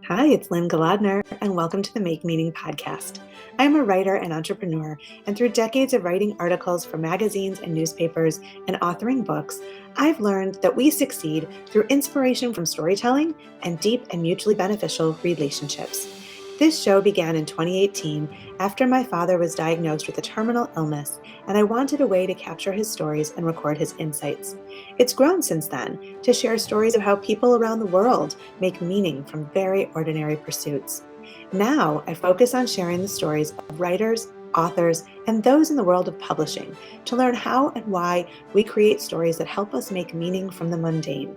Hi, it's Lynne and welcome to the Make Meaning podcast. I'm a writer and entrepreneur, and through decades of writing articles for magazines and newspapers and authoring books, I've learned that we succeed through inspiration from storytelling and deep and mutually beneficial relationships. This show began in 2018 after my father was diagnosed with a terminal illness, and I wanted a way to capture his stories and record his insights. It's grown since then to share stories of how people around the world make meaning from very ordinary pursuits. Now I focus on sharing the stories of writers, authors, and those in the world of publishing to learn how and why we create stories that help us make meaning from the mundane.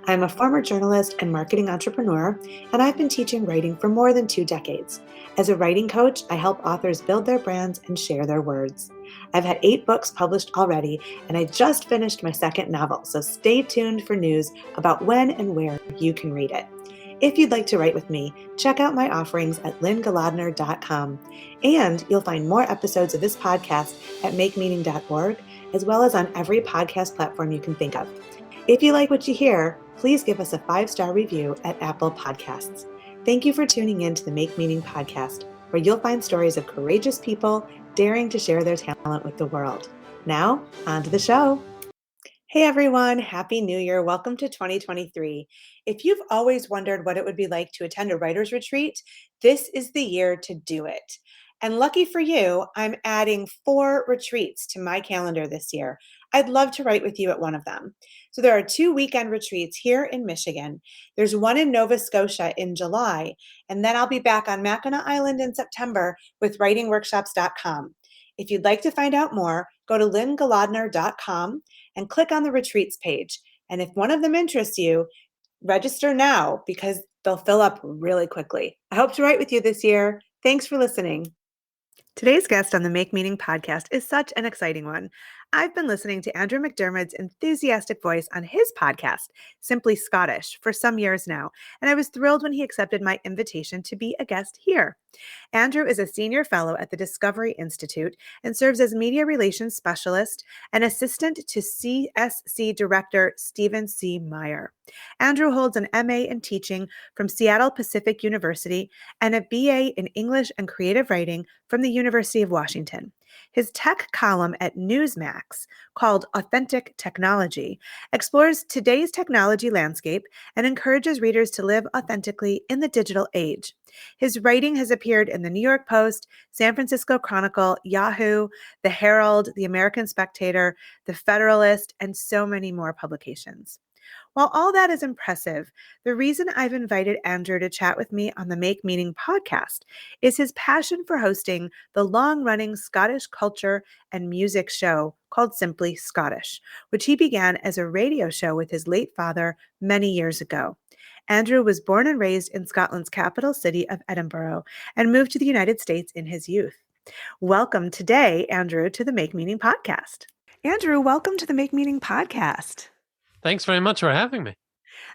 I'm a former journalist and marketing entrepreneur, and I've been teaching writing for more than 2 decades. As a writing coach, I help authors build their brands and share their words. I've had 8 books published already, and I just finished my second novel, so stay tuned for news about when and where you can read it. If you'd like to write with me, check out my offerings at lynnegaladner.com, and you'll find more episodes of this podcast at makemeaning.org, as well as on every podcast platform you can think of. If you like what you hear, please give us a 5-star review at Apple Podcasts. Thank you for tuning in to the Make Meaning podcast, where you'll find stories of courageous people daring to share their talent with the world. Now, on to the show. Hey everyone, Happy New Year. Welcome to 2023. If you've always wondered what it would be like to attend a writer's retreat, this is the year to do it. And lucky for you, I'm adding 4 retreats to my calendar this year. I'd love to write with you at one of them. So there are 2 weekend retreats here in Michigan. There's one in Nova Scotia in July, and then I'll be back on Mackinac Island in September with writingworkshops.com. If you'd like to find out more, go to lynnegaladner.com and click on the retreats page. And if one of them interests you, register now because they'll fill up really quickly. I hope to write with you this year. Thanks for listening. Today's guest on the Make Meaning podcast is such an exciting one. I've been listening to Andrew McDiarmid's enthusiastic voice on his podcast, Simply Scottish, for some years now, and I was thrilled when he accepted my invitation to be a guest here. Andrew is a senior fellow at the Discovery Institute and serves as media relations specialist and assistant to CSC director Stephen C. Meyer. Andrew holds an MA in teaching from Seattle Pacific University and a BA in English and creative writing from the University of Washington. His tech column at Newsmax, called Authentic Technology, explores today's technology landscape and encourages readers to live authentically in the digital age. His writing has appeared in the New York Post, San Francisco Chronicle, Yahoo, The Herald, The American Spectator, The Federalist, and so many more publications. While all that is impressive, the reason I've invited Andrew to chat with me on the Make Meaning podcast is his passion for hosting the long-running Scottish culture and music show called Simply Scottish, which he began as a radio show with his late father many years ago. Andrew was born and raised in Scotland's capital city of Edinburgh and moved to the United States in his youth. Welcome today, Andrew, to the Make Meaning podcast. Andrew, welcome to the Make Meaning podcast. Thanks very much for having me.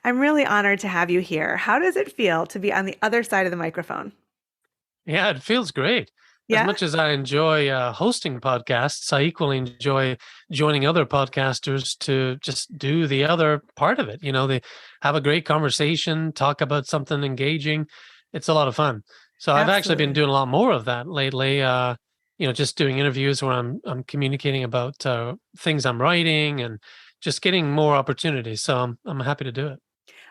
I'm really honored to have you here. How does it feel to be on the other side of the microphone? Yeah, it feels great. Yeah? As much as I enjoy hosting podcasts, I equally enjoy joining other podcasters to just do the other part of it. You know, they have a great conversation, talk about something engaging. It's a lot of fun. So I've actually been doing a lot more of that lately. Just doing interviews where I'm communicating about things I'm writing and just getting more opportunities. So I'm happy to do it.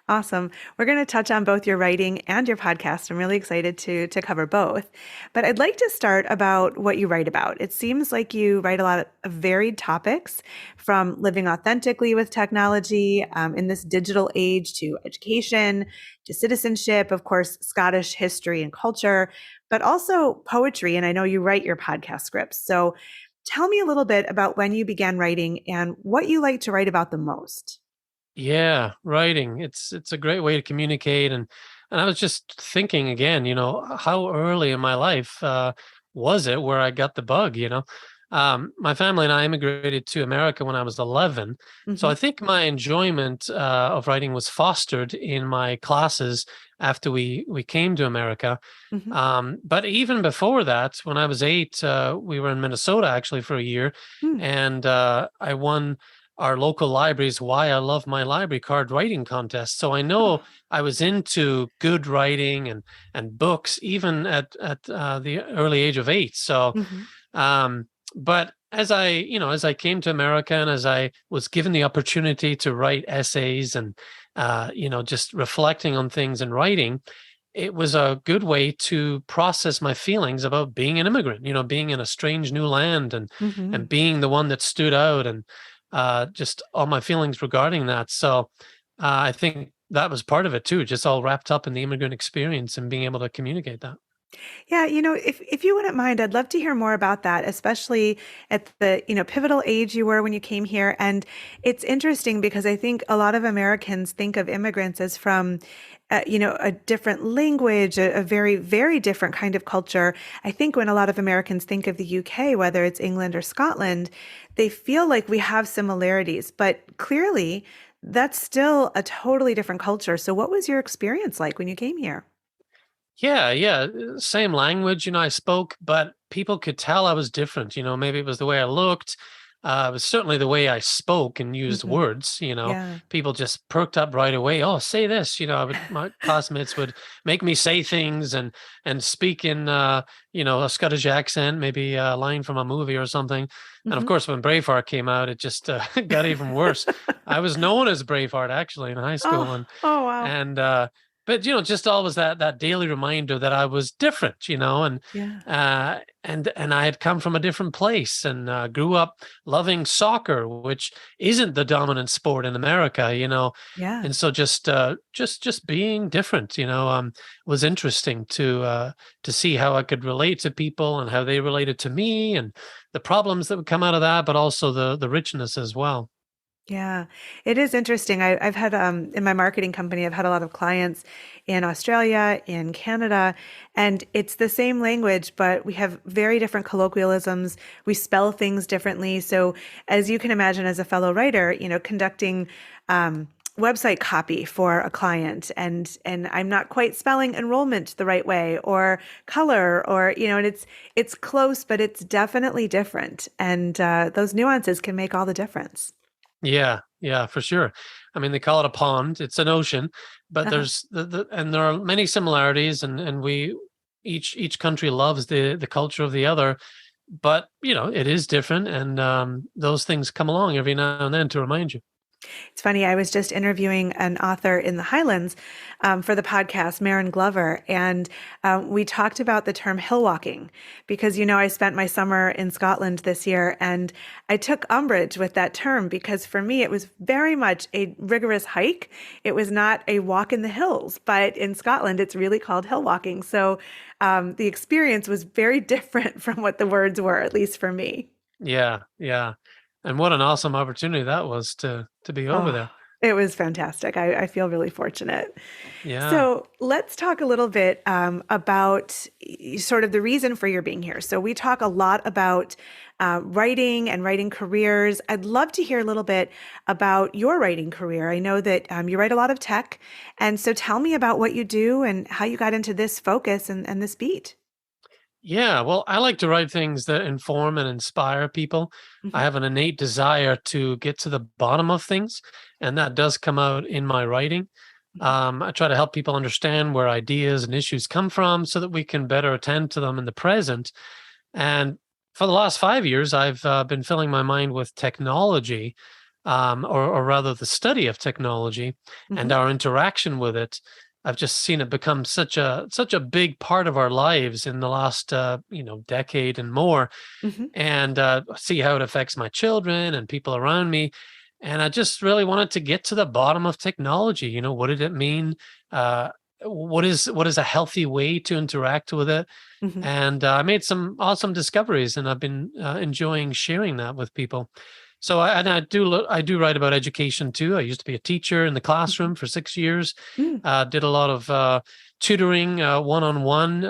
Awesome. We're going to touch on both your writing and your podcast. I'm really excited to cover both. But I'd like to start about what you write about. It seems like you write a lot of varied topics, from living authentically with technology in this digital age to education, to citizenship, of course, Scottish history and culture, but also poetry. And I know you write your podcast scripts. So tell me a little bit about when you began writing and what you like to write about the most. Yeah, writing. It's a great way to communicate. And I was just thinking again, how early in my life was it where I got the bug, my family and I immigrated to America when I was 11. So I think my enjoyment of writing was fostered in my classes after we came to America. But even before that, when I was 8, we were in Minnesota actually for a year, and I won our local libraries why I love my library card writing contest. So I know I was into good writing and books even at the early age of 8. So, Mhm. but as I came to America and as I was given the opportunity to write essays and just reflecting on things and writing, it was a good way to process my feelings about being an immigrant, being in a strange new land and Mhm. being the one that stood out and just all my feelings regarding that. So I think that was part of it too, just all wrapped up in the immigrant experience and being able to communicate that. Yeah, if you wouldn't mind, I'd love to hear more about that, especially at the, pivotal age you were when you came here. And it's interesting because I think a lot of Americans think of immigrants as from, a different language, a very, very different kind of culture. I think when a lot of Americans think of the UK, whether it's England or Scotland, they feel like we have similarities, but clearly that's still a totally different culture. So what was your experience like when you came here? Yeah, yeah. Same language, I spoke, but people could tell I was different. Maybe it was the way I looked. It was certainly the way I spoke and used Hmm. words. Yeah. People just perked up right away. Oh, say this. My classmates would make me say things and speak in a Scottish accent, maybe a line from a movie or something. And of Hmm. course, when Braveheart came out, it just got even worse. I was known as Braveheart actually in high school, Oh, oh wow. and but just always that daily reminder that I was different, Yeah. and I had come from a different place and grew up loving soccer, which isn't the dominant sport in America, Yeah. and so just being different, was interesting to see how I could relate to people and how they related to me and the problems that would come out of that, but also the richness as well. Yeah, it is interesting. I've had in my marketing company, I've had a lot of clients in Australia, in Canada, and it's the same language, but we have very different colloquialisms. We spell things differently. So, as you can imagine, as a fellow writer, conducting website copy for a client, and I'm not quite spelling enrollment the right way, or color, or and it's close, but it's definitely different, and those nuances can make all the difference. Yeah, yeah, for sure. I mean, they call it a pond. It's an ocean, but Uh-huh. there's and there are many similarities, and we each country loves the culture of the other, but it is different, and those things come along every now and then to remind you. It's funny, I was just interviewing an author in the Highlands for the podcast, Marin Glover, and we talked about the term hill walking because, I spent my summer in Scotland this year and I took umbrage with that term because for me, it was very much a rigorous hike. It was not a walk in the hills, but in Scotland, it's really called hill walking. So the experience was very different from what the words were, at least for me. Yeah, yeah, and what an awesome opportunity that was to be over Oh, there. it was fantastic. I feel really fortunate. Yeah. So let's talk a little bit about sort of the reason for your being here. So we talk a lot about writing and writing careers. I'd love to hear a little bit about your writing career. I know that you write a lot of tech. And so tell me about what you do and how you got into this focus and this beat. Yeah, well, I like to write things that inform and inspire people. I Hmm. have an innate desire to get to the bottom of things, and that does come out in my writing. I try to help people understand where ideas and issues come from so that we can better attend to them in the present. And for the last 5 years, I've been filling my mind with technology, or rather the study of technology and Hmm. our interaction with it. I've just seen it become such a big part of our lives in the last decade and more, Hmm. and see how it affects my children and people around me. And I just really wanted to get to the bottom of technology. What did it mean? Uh, what is a healthy way to interact with it? Hmm. And I made some awesome discoveries, and I've been enjoying sharing that with people. So I do write about education too. I used to be a teacher in the Hmm. classroom for 6 years. Did a lot of tutoring, one-on-one.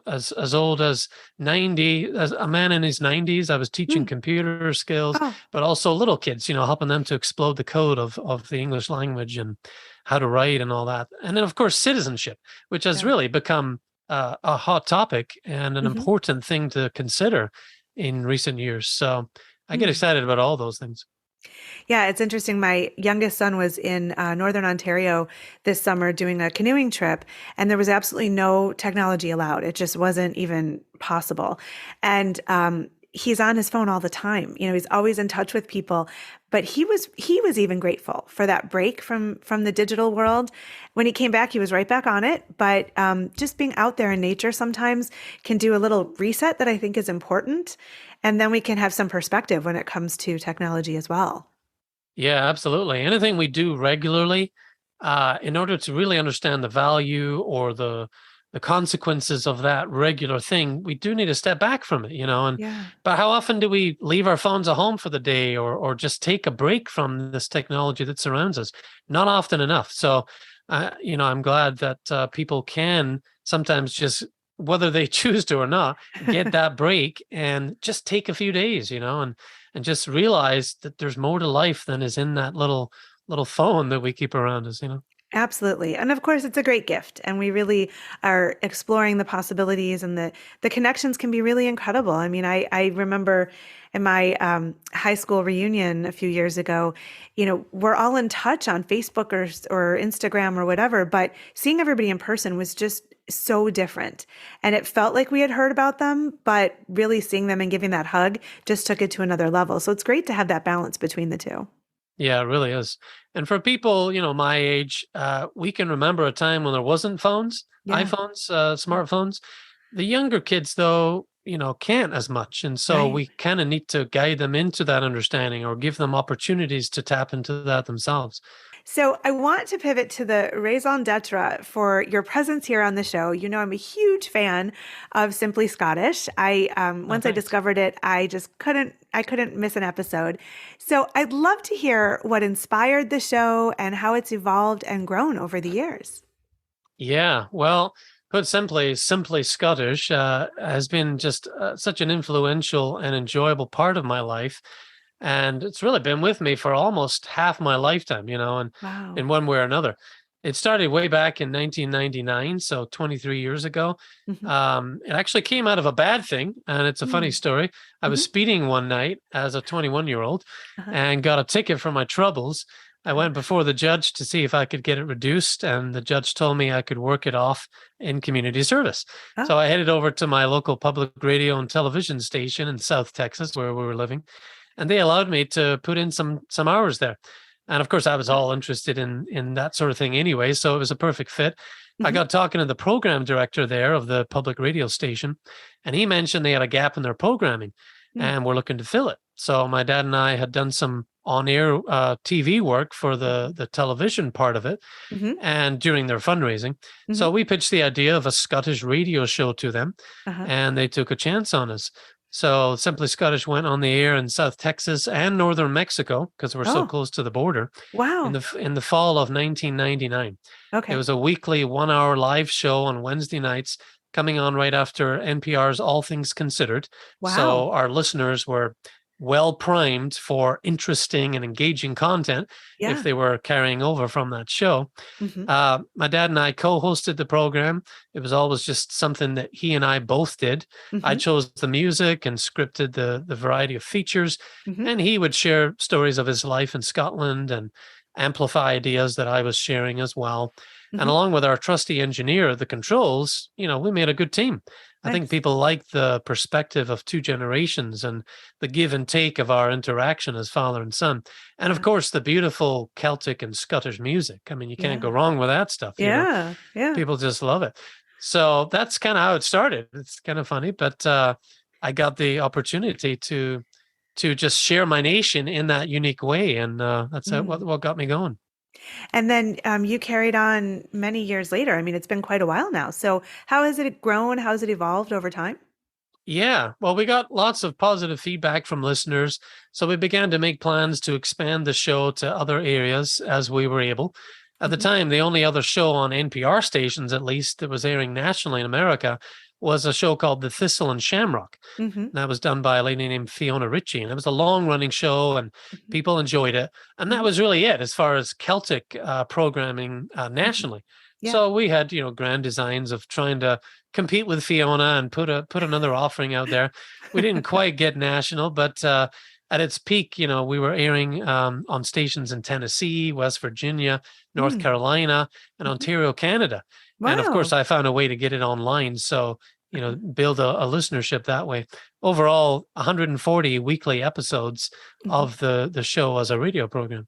As old as 90, as a man in his 90s, I was teaching Mm. computer skills, Oh, but also little kids. Helping them to explode the code of the English language and how to write and all that. And then of course citizenship, which has yeah. really become a hot topic and an Hmm. important thing to consider in recent years. So I get Mm. excited about all those things. Yeah, it's interesting. My youngest son was in Northern Ontario this summer doing a canoeing trip, and there was absolutely no technology allowed. It just wasn't even possible. And he's on his phone all the time. You know, he's always in touch with people. But he was even grateful for that break from the digital world. When he came back, he was right back on it. But just being out there in nature sometimes can do a little reset that I think is important. And then we can have some perspective when it comes to technology as well. Yeah, absolutely. Anything we do regularly, in order to really understand the value or the consequences of that regular thing, we do need to step back from it, you know. And Yeah. but how often do we leave our phones at home for the day, or just take a break from this technology that surrounds us? Not often enough. So, you know, I'm glad that people can sometimes just, whether they choose to or not, get that break and just take a few days, you know, and just realize that there's more to life than is in that little phone that we keep around us, you know? Absolutely. And of course, it's a great gift. And we really are exploring the possibilities, and the connections can be really incredible. I mean, I remember in my high school reunion a few years ago, you know, we're all in touch on Facebook or Instagram or whatever, but seeing everybody in person was just so different. And it felt like we had heard about them, but really seeing them and giving that hug just took it to another level. So it's great to have that balance between the two. Yeah, it really is. And for people, you know, my age, we can remember a time when there wasn't phones, Yeah. iPhones, smartphones. The younger kids, though, you know, can't as much. And so Right. we kind of need to guide them into that understanding or give them opportunities to tap into that themselves. So I want to pivot to the raison d'etre for your presence here on the show. You know, I'm a huge fan of Simply Scottish. I Oh, once I thanks. discovered it, I couldn't miss an episode. So I'd love to hear what inspired the show and how it's evolved and grown over the years. Yeah, well, put simply, Simply Scottish has been just such an influential and enjoyable part of my life. And it's really been with me for almost half my lifetime, you know, and Wow. in one way or another. It started way back in 1999, so 23 years ago. Hmm. It actually came out of a bad thing, and it's a funny Mm. story. I was Hmm. speeding one night as a 21-year-old Uh-huh. and got a ticket for my troubles. I went Uh-huh. before the judge to see if I could get it reduced, and the judge told me I could work it off in community service. So Oh. I headed over to my local public radio and television station in South Texas, where we were living, and they allowed me to put in some hours there. And of course, I was all interested in that sort of thing anyway, so it was a perfect fit. I Hmm. got talking to the program director there of the public radio station, and he mentioned they had a gap in their programming and were looking to fill it. So my dad and I had done some on-air TV work for the television part of it, Hmm. and during their fundraising. So Hmm. we pitched the idea of a Scottish radio show to them, Uh-huh. and they took a chance on us. So Simply Scottish went on the air in South Texas and northern Mexico because we're so Oh, close to the border in wow. the fall of 1999. It Okay. was a weekly 1 hour live show on Wednesday nights, coming on right after NPR's All Things Considered. Wow. So our listeners were well primed for interesting and engaging content if Yeah. they were carrying over from that show. Hmm. My dad and I co-hosted the program. It was always just something that he and I both did. I Hmm. chose the music and scripted the variety of features, Hmm. and he would share stories of his life in Scotland and amplify ideas that I was sharing as well. And Hmm. along with our trusty engineer, the controls, you know, we made a good team. I think Nice. people like the perspective of two generations and the give and take of our interaction as father and son. And of Yeah. course, the beautiful Celtic and Scottish music. I mean, you can't go Yeah. wrong with that stuff, you know. Yeah. Yeah. People just love it. So that's kind of how it started. It's kind of funny, but I got the opportunity to just share my nation in that unique way, and that's Mm. what got me going. And then you carried on many years later. I mean, it's been quite a while now. So how has it grown? How has it evolved over time? Yeah, well, we got lots of positive feedback from listeners, so we began to make plans to expand the show to other areas as we were able. At the Hmm. time, the only other show on NPR stations, at least, that was airing nationally in America was a show called The Thistle and Shamrock. Hmm. And that was done by a lady named Fiona Ritchie. And it was a long running show and Hmm. people enjoyed it. And that Hmm. was really it as far as Celtic programming Hmm. nationally. Yeah. So we had, you know, grand designs of trying to compete with Fiona and put another offering out there. We didn't quite get national, but at its peak, we were airing on stations in Tennessee, West Virginia, North Mm. Carolina, and Mhm. Ontario, Canada. And of course, Wow. I found a way to get it online. So, Uh-huh. build a listenership that way. Overall, 140 weekly episodes Mhm. of the show as a radio program.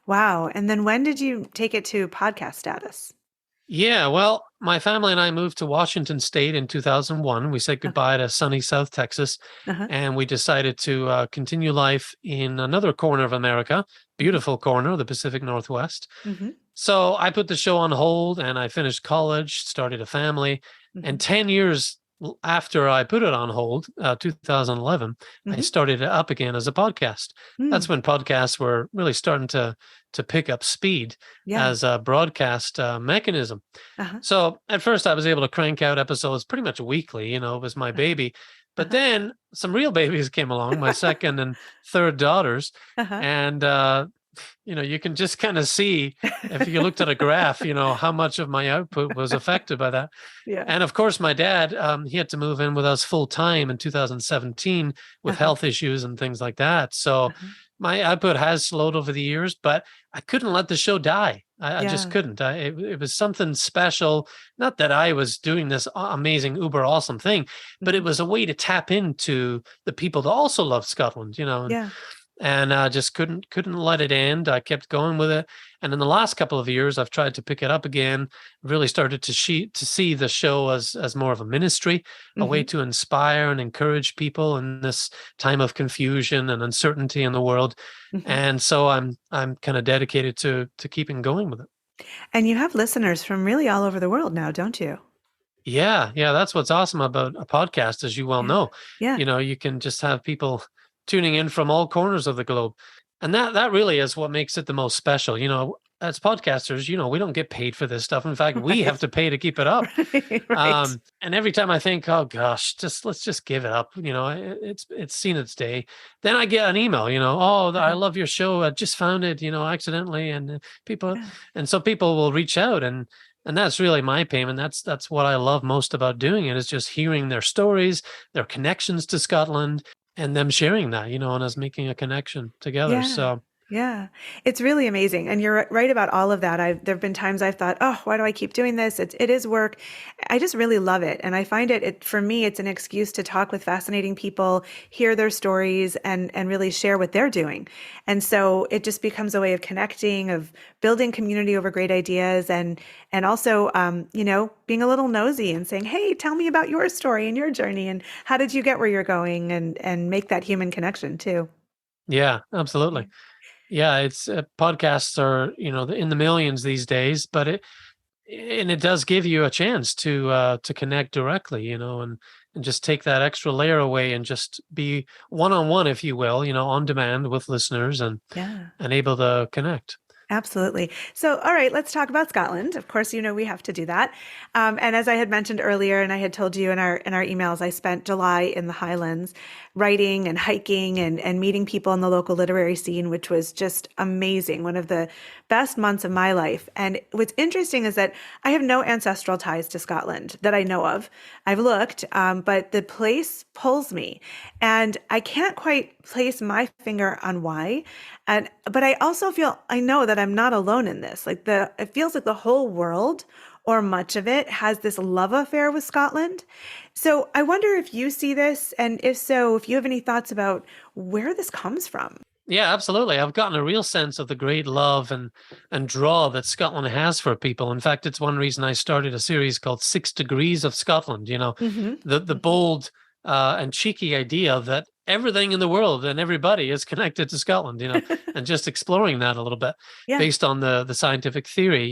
Wow. And then when did you take it to podcast status? Yeah, well, my family and I moved to Washington State in 2001. We said Okay. goodbye to sunny South Texas, Uh-huh. and we decided to continue life in another corner of America, Mhm. beautiful corner, the Pacific Northwest. Mhm. So I put the show on hold and I finished college, started a family. And Mhm. 10 years after I put it on hold, 2011, I Mhm. started it up again as a podcast. That's Mm. when podcasts were really starting to pick up speed Yeah. as a broadcast mechanism. Uh-huh. So at first I was able to crank out episodes pretty much weekly, it was my Uh-huh. baby. But Uh-huh. then some real babies came along, my second and third daughters. Uh-huh. And you can just kind of see if you looked at a graph, how much of my output was affected by that. Yeah. And of course, my dad, he had to move in with us full time in 2017 with Uh-huh. health issues and things like that. So Uh-huh. my output has slowed over the years, but I couldn't let the show die. I just Yeah. couldn't. It was something special. Not that I was doing this amazing, uber awesome thing, but it Mhm. was a way to tap into the people that also love Scotland, Yeah. and just couldn't let it end. I kept going with it, and in the last couple of years, I've tried to pick it up again. Really started to see the show as more of a ministry, a way Mhm. to inspire and encourage people in this time of confusion and uncertainty in the world. Mhm. And so I'm kind of dedicated to keeping going with it. And you have listeners from really all over the world now, don't you? Yeah, that's what's awesome about a podcast, as you well Yeah. know. Yeah. You can just have people tuning in from all corners of the globe. And that really is what makes it the most special. As podcasters, we don't get paid for this stuff. In fact, we have Right. to pay to keep it up. Right. Right. And every time I think, oh gosh, let's just give it up. It's seen its day. Then I get an email, oh, I Uh-huh. love your show. I just found it, accidentally, and people, Yeah. and so people will reach out, and that's really my payment. That's what I love most about doing it, is just hearing their stories, their connections to Scotland, and them sharing that, and us making a connection together. Yeah. So Yeah. It's really amazing. And you're right about all of that. There've been times I've thought, oh, why do I keep doing this? It is work. I just really love it. And I find for me, it's an excuse to talk with fascinating people, hear their stories and really share what they're doing. And so it just becomes a way of connecting, of building community over great ideas and also, being a little nosy and saying, hey, tell me about your story and your journey and how did you get where you're going and make that human connection too. yeah, Yeah. absolutely. Yeah, it's podcasts are in the millions these days, but it does give you a chance to connect directly, and just take that extra layer away and just be one on one, if you will, on demand with listeners Yeah. and able to connect. Absolutely. So, all right, let's talk about Scotland. Of course, we have to do that. And as I had mentioned earlier, and I had told you in our emails, I spent July in the Highlands, writing and hiking and meeting people in the local literary scene, which was just amazing. One of the best months of my life. And what's interesting is that I have no ancestral ties to Scotland that I know of. I've looked, but the place pulls me, and I can't quite place my finger on why. But I know that I'm not alone in this. It feels like the whole world or much of it has this love affair with Scotland. So I wonder if you see this, and if so, if you have any thoughts about where this comes from. Yeah, absolutely. I've gotten a real sense of the great love and draw that Scotland has for people. In fact, it's one reason I started a series called 6 Degrees of Scotland. Hmm. The Hmm. bold and cheeky idea that everything in the world and everybody is connected to Scotland. And just exploring that a little bit Yeah. based on the scientific theory.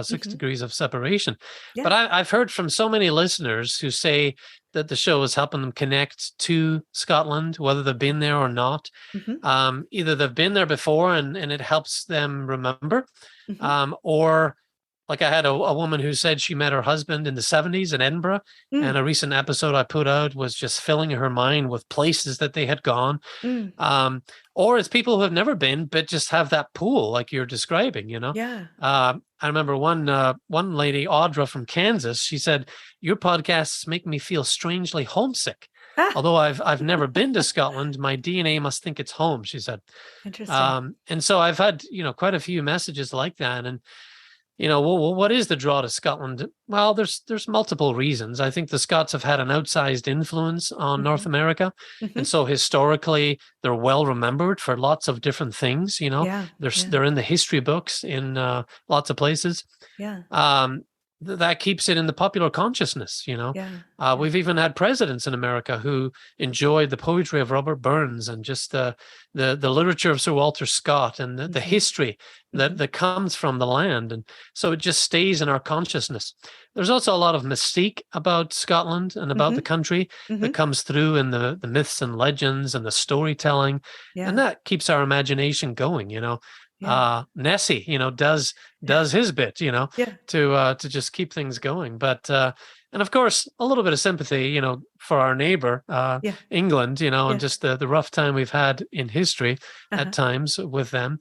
Six Hmm. degrees of separation. Yeah. But I've heard from so many listeners who say that the show is helping them connect to Scotland, whether they've been there or not. Hmm. Either they've been there before and it helps them remember, Hmm. or like I had a woman who said she met her husband in the 70s in Edinburgh, Mm, and a recent episode I put out was just filling her mind with places that they had gone. mm, Um, or it's people who have never been, but just have that pool like you're describing, yeah. I remember one lady, Audra from Kansas, she said, your podcasts make me feel strangely homesick. Ah, although I've never been to Scotland, my DNA must think it's home, she said. interesting. And so I've had, quite a few messages like that. And what is the draw to Scotland? Well, there's multiple reasons. I think the Scots have had an outsized influence on North Hmm. America, Hmm. and so historically they're well remembered for lots of different things. Yeah, They're yeah, they're in the history books in lots of places. yeah, Um, that keeps it in the popular consciousness. yeah, yeah. We've even had presidents in America who enjoyed the poetry of Robert Burns and just the literature of Sir Walter Scott and the Hmm. history Hmm. that comes from the land. And so it just stays in our consciousness. There's also a lot of mystique about Scotland and about Hmm. the country Hmm. that comes through in the myths and legends and the storytelling. And Yeah, that keeps our imagination going. yeah, Nessie, does his bit, yeah, to just keep things going. But and of course, a little bit of sympathy, for our neighbor, yeah, England, and yeah. just the rough time we've had in history at Uh-huh. times with them.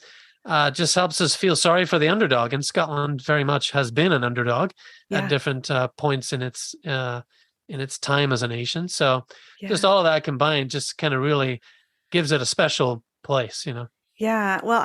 Just helps us feel sorry for the underdog. And Scotland very much has been an underdog at Yeah, different points in its time as a nation. So just yeah. all of that combined just kind of really gives it a special place. Yeah, well,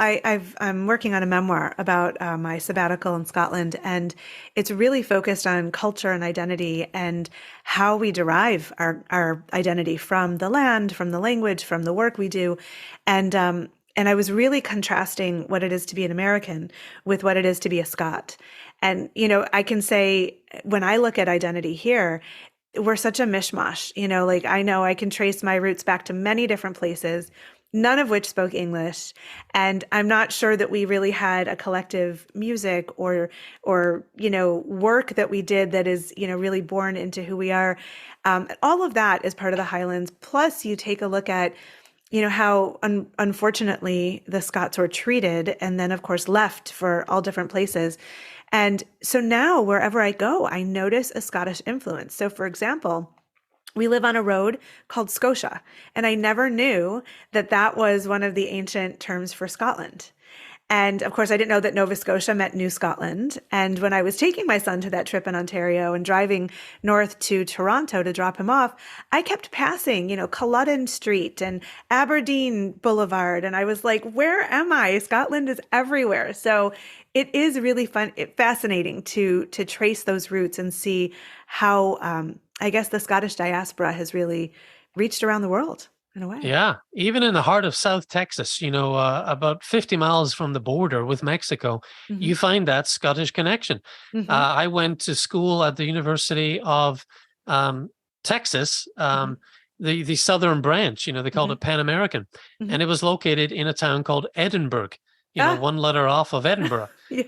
I'm working on a memoir about my sabbatical in Scotland, and it's really focused on culture and identity and how we derive our identity from the land, from the language, from the work we do, and I was really contrasting what it is to be an American with what it is to be a Scot. And I can say when I look at identity here, we're such a mishmash. Like I know I can trace my roots back to many different places, none of which spoke English. And I'm not sure that we really had a collective music or work that we did that is, really born into who we are. All of that is part of the Highlands. Plus, you take a look at how unfortunately the Scots were treated and then, of course, left for all different places. And so now, wherever I go, I notice a Scottish influence. So, for example, we live on a road called Scotia, and I never knew that that was one of the ancient terms for Scotland. And of course, I didn't know that Nova Scotia meant New Scotland. And when I was taking my son to that trip in Ontario and driving north to Toronto to drop him off, I kept passing, Culloden Street and Aberdeen Boulevard. And I was like, where am I? Scotland is everywhere. So it is really fascinating to trace those roots and see how, I guess, the Scottish diaspora has really reached around the world in a way. Yeah, even in the heart of South Texas, about 50 miles from the border with Mexico, Hmm. you find that Scottish connection. Hmm. I went to school at the University of Texas, Hmm. the southern branch, they called Hmm. it Pan American, Hmm. and it was located in a town called Edinburgh, Ah, one letter off of Edinburgh. yeah.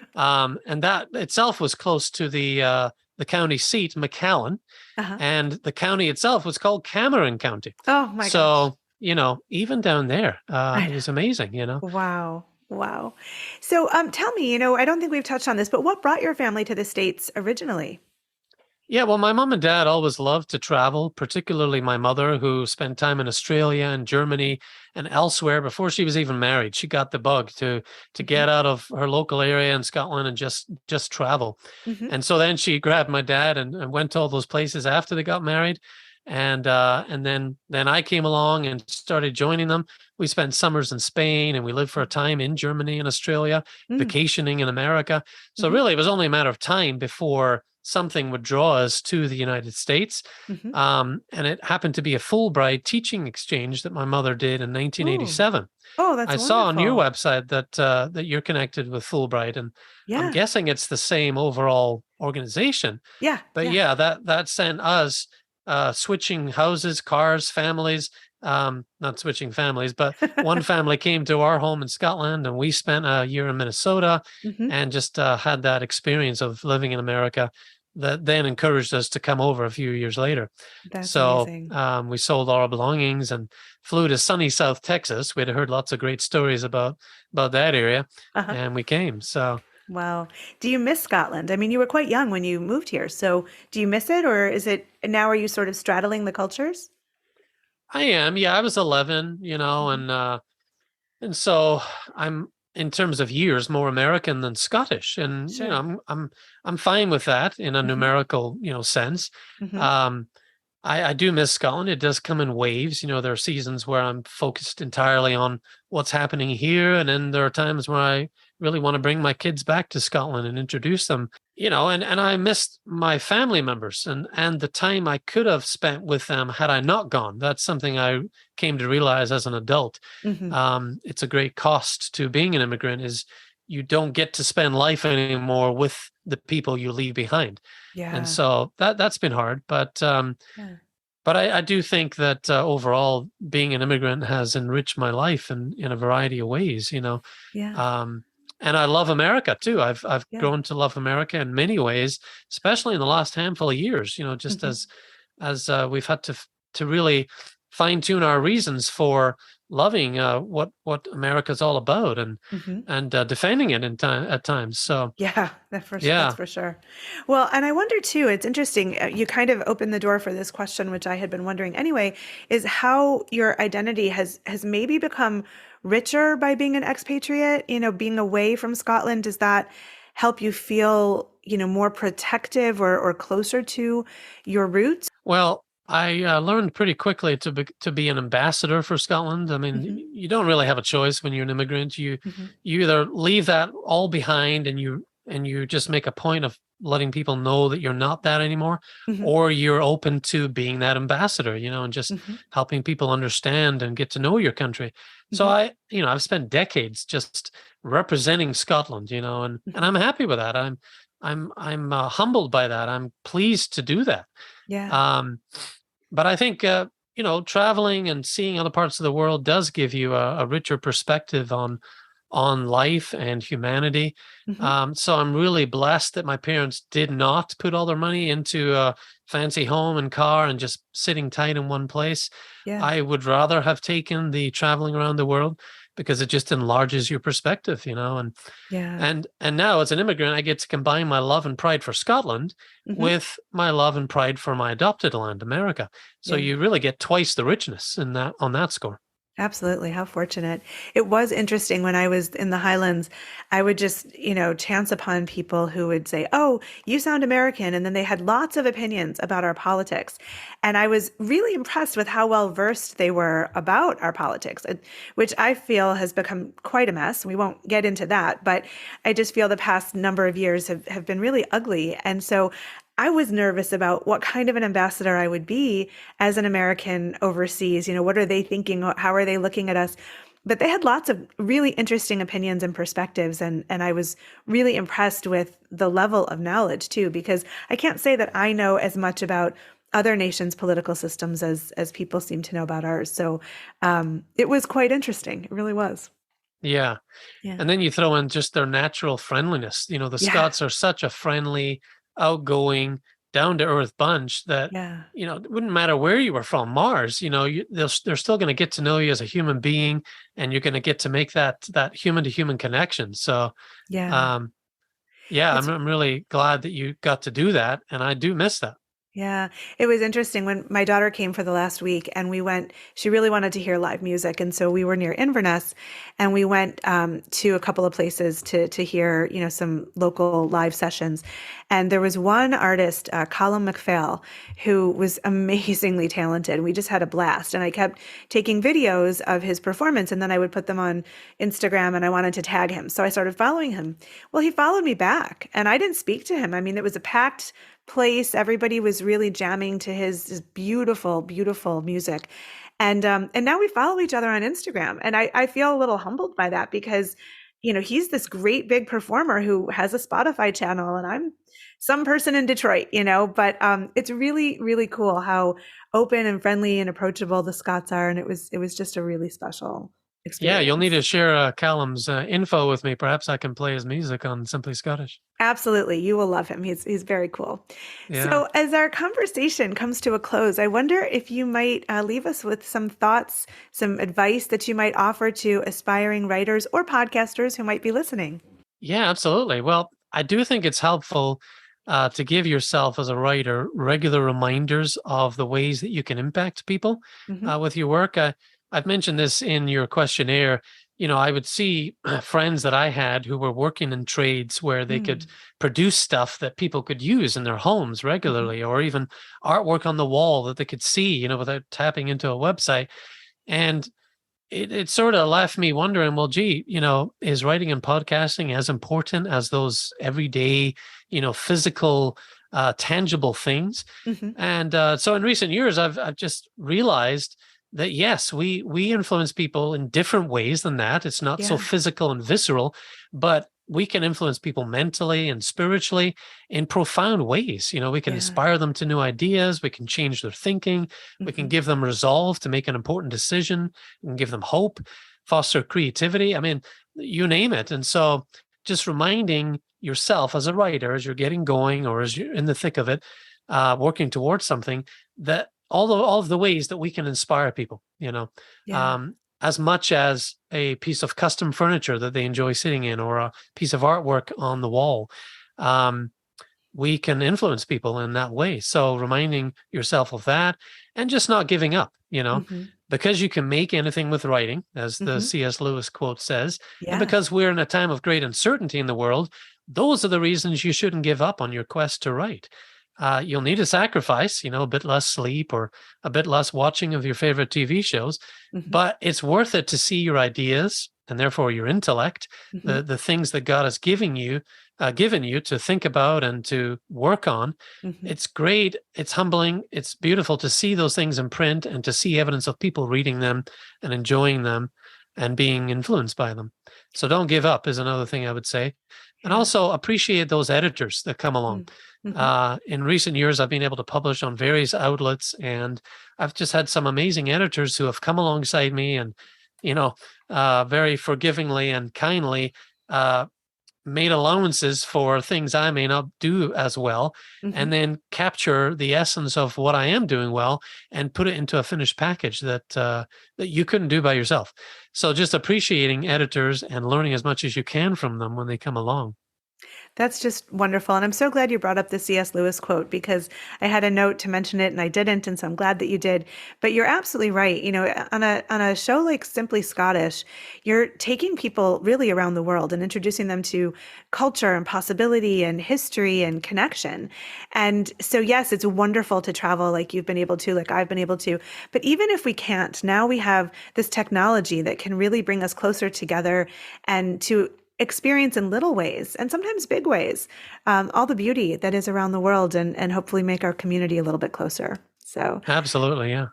And that itself was close to the county seat, McAllen, Uh-huh. and the county itself was called Cameron County. Oh my gosh. So, even down there, I it know. was amazing. Wow. Wow. So, tell me, I don't think we've touched on this, but what brought your family to the States originally? Yeah, well, my mom and dad always loved to travel, particularly my mother, who spent time in Australia and Germany and elsewhere before she was even married. She got the bug to Hmm. get out of her local area in Scotland and just travel. Hmm. And so then she grabbed my dad and went to all those places after they got married. And then I came along and started joining them. We spent summers in Spain and we lived for a time in Germany and Australia, Mm. vacationing in America. So Hmm. really, it was only a matter of time before something would draw us to the United States. Hmm. And it happened to be a Fulbright teaching exchange that my mother did in Oh, 1987. oh, that's I saw on your wonderful. website that you're connected with Fulbright, and I'm Yeah. guessing it's the same overall organization. Yeah. But Yeah. yeah, that sent us switching houses, cars, families. Not switching families, but one family came to our home in Scotland, and we spent a year in Minnesota, Hmm. and just had that experience of living in America that then encouraged us to come over a few years later. That's So amazing. we sold all our belongings and flew to sunny South Texas. We'd heard lots of great stories about that area, Uh-huh. and we came. So Wow. Do you miss Scotland? I mean, you were quite young when you moved here. So do you miss it, or is it now are you sort of straddling the cultures? I am. Yeah, I was 11, Hmm. and so I'm, in terms of years, more American than Scottish, and Sure. I'm fine with that in a Hmm. numerical sense. Hmm. Um, I do miss Scotland. It does come in waves. There are seasons where I'm focused entirely on what's happening here. And then there are times where I really want to bring my kids back to Scotland and introduce them, and I missed my family members and the time I could have spent with them had I not gone. That's something I came to realize as an adult. Hmm. It's a great cost to being an immigrant is you don't get to spend life anymore with the people you leave behind. And Yeah. so that's been hard, Yeah. but I do think that overall, being an immigrant has enriched my life in a variety of ways. Yeah. Um, and I love America too. I've Yeah. grown to love America in many ways, especially in the last handful of years. Just Hmm. as we've had to really fine tune our reasons for loving what America's all about Hmm. and defending it at times. So Yeah, that's yeah. for sure. Well, and I wonder too, it's interesting. You kind of opened the door for this question, which I had been wondering anyway, is how your identity has maybe become richer by being an expatriate, being away from Scotland. Does that help you feel, more protective or closer to your roots? Well, I learned pretty quickly to be an ambassador for Scotland. I mean, Hmm. you don't really have a choice when you're an immigrant. You Hmm. you either leave that all behind and you just make a point of letting people know that you're not that anymore, Hmm. or you're open to being that ambassador, and just Hmm. helping people understand and get to know your country. So Hmm. I've spent decades just representing Scotland, and Hmm. I'm happy with that. I'm humbled by that. I'm pleased to do that. Yeah. Um, but I think traveling and seeing other parts of the world does give you a richer perspective on life and humanity. Hmm. So I'm really blessed that my parents did not put all their money into a fancy home and car and just sitting tight in one place. Yeah. I would rather have taken the traveling around the world because it just enlarges your perspective, and Yeah. and now as an immigrant, I get to combine my love and pride for Scotland Hmm. with my love and pride for my adopted land, America. So Yeah. you really get twice the richness in that on that score. Absolutely. How fortunate. It was interesting when I was in the Highlands. I would just, chance upon people who would say, "Oh, you sound American." And then they had lots of opinions about our politics. And I was really impressed with how well versed they were about our politics, which I feel has become quite a mess. We won't get into that, but I just feel the past number of years have been really ugly. And so I was nervous about what kind of an ambassador I would be as an American overseas. What are they thinking? How are they looking at us? But they had lots of really interesting opinions and perspectives. And I was really impressed with the level of knowledge too, because I can't say that I know as much about other nations' political systems as people seem to know about ours. So it was quite interesting. It really was. Yeah. Yeah. And then you throw in just their natural friendliness. The Yeah. Scots are such a friendly, outgoing, down to earth bunch that, Yeah. it wouldn't matter where you were from, Mars, they're still going to get to know you as a human being, and you're going to get to make that human to human connection. So, Yeah. um, yeah, I'm, It's I'm really glad that you got to do that. And I do miss that. Yeah, it was interesting when my daughter came for the last week and she really wanted to hear live music. And so we were near Inverness and we went to a couple of places to hear, some local live sessions. And there was one artist, Colin McPhail, who was amazingly talented. We just had a blast. And I kept taking videos of his performance and then I would put them on Instagram and I wanted to tag him. So I started following him. Well, he followed me back and I didn't speak to him. I mean, it was a packed place. Everybody was really jamming to his beautiful, beautiful music. And now we follow each other on Instagram. And I feel a little humbled by that because, he's this great big performer who has a Spotify channel and I'm some person in Detroit, but it's really, really cool how open and friendly and approachable the Scots are. And it was just a really special Yeah, you'll need experience. to share Callum's info with me. Perhaps I can play his music on Simply Scottish. Absolutely. You will love him. He's very cool. Yeah. So, as our conversation comes to a close, I wonder if you might leave us with some thoughts, some advice that you might offer to aspiring writers or podcasters who might be listening. Yeah, absolutely. Well, I do think it's helpful to give yourself as a writer regular reminders of the ways that you can impact people Hmm. with your work. I've mentioned this in your questionnaire. I would see friends that I had who were working in trades where they could produce stuff that people could use in their homes regularly, or even artwork on the wall that they could see, without tapping into a website. And it sort of left me wondering, well, gee, is writing and podcasting as important as those everyday, physical, tangible things? And so in recent years, I've just realized that yes, we influence people in different ways than that. It's not so physical and visceral, but we can influence people mentally and spiritually in profound ways. We can inspire them to new ideas. We can change their thinking. We can give them resolve to make an important decision. We can give them hope, foster creativity. I mean, you name it. And so just reminding yourself as a writer, as you're getting going or as you're in the thick of it, working towards something, that all of the ways that we can inspire people, as much as a piece of custom furniture that they enjoy sitting in, or a piece of artwork on the wall. We can influence people in that way. So reminding yourself of that, and just not giving up, because you can make anything with writing, as the C.S. Lewis quote says, and because we're in a time of great uncertainty in the world, those are the reasons you shouldn't give up on your quest to write. You'll need a sacrifice, a bit less sleep or a bit less watching of your favorite TV shows, but it's worth it to see your ideas, and therefore your intellect, the things that God has given you to think about and to work on. It's great. It's humbling. It's beautiful to see those things in print and to see evidence of people reading them and enjoying them and being influenced by them. So don't give up is another thing I would say. And also appreciate those editors that come along. In recent years, I've been able to publish on various outlets, and I've just had some amazing editors who have come alongside me and, very forgivingly and kindly made allowances for things I may not do as well, and then capture the essence of what I am doing well and put it into a finished package that you couldn't do by yourself. So just appreciating editors and learning as much as you can from them when they come along. That's just wonderful. And I'm so glad you brought up the C.S. Lewis quote, because I had a note to mention it and I didn't. And so I'm glad that you did. But you're absolutely right. On a show like Simply Scottish, you're taking people really around the world and introducing them to culture and possibility and history and connection. And so, yes, it's wonderful to travel like you've been able to, like I've been able to. But even if we can't, now we have this technology that can really bring us closer together and to experience in little ways and sometimes big ways, all the beauty that is around the world, and hopefully make our community a little bit closer. So absolutely. Yeah.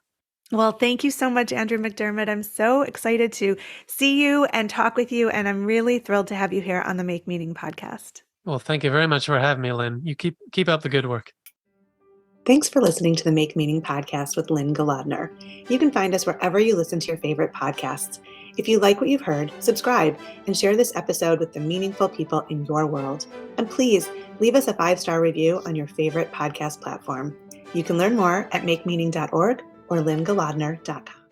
Well, thank you so much, Andrew McDiarmid. I'm so excited to see you and talk with you. And I'm really thrilled to have you here on the Make Meaning podcast. Well, thank you very much for having me, Lynn. You keep up the good work. Thanks for listening to the Make Meaning podcast with Lynn Golodner. You can find us wherever you listen to your favorite podcasts. If you like what you've heard, subscribe and share this episode with the meaningful people in your world. And please leave us a 5-star review on your favorite podcast platform. You can learn more at makemeaning.org or lynngolodner.com.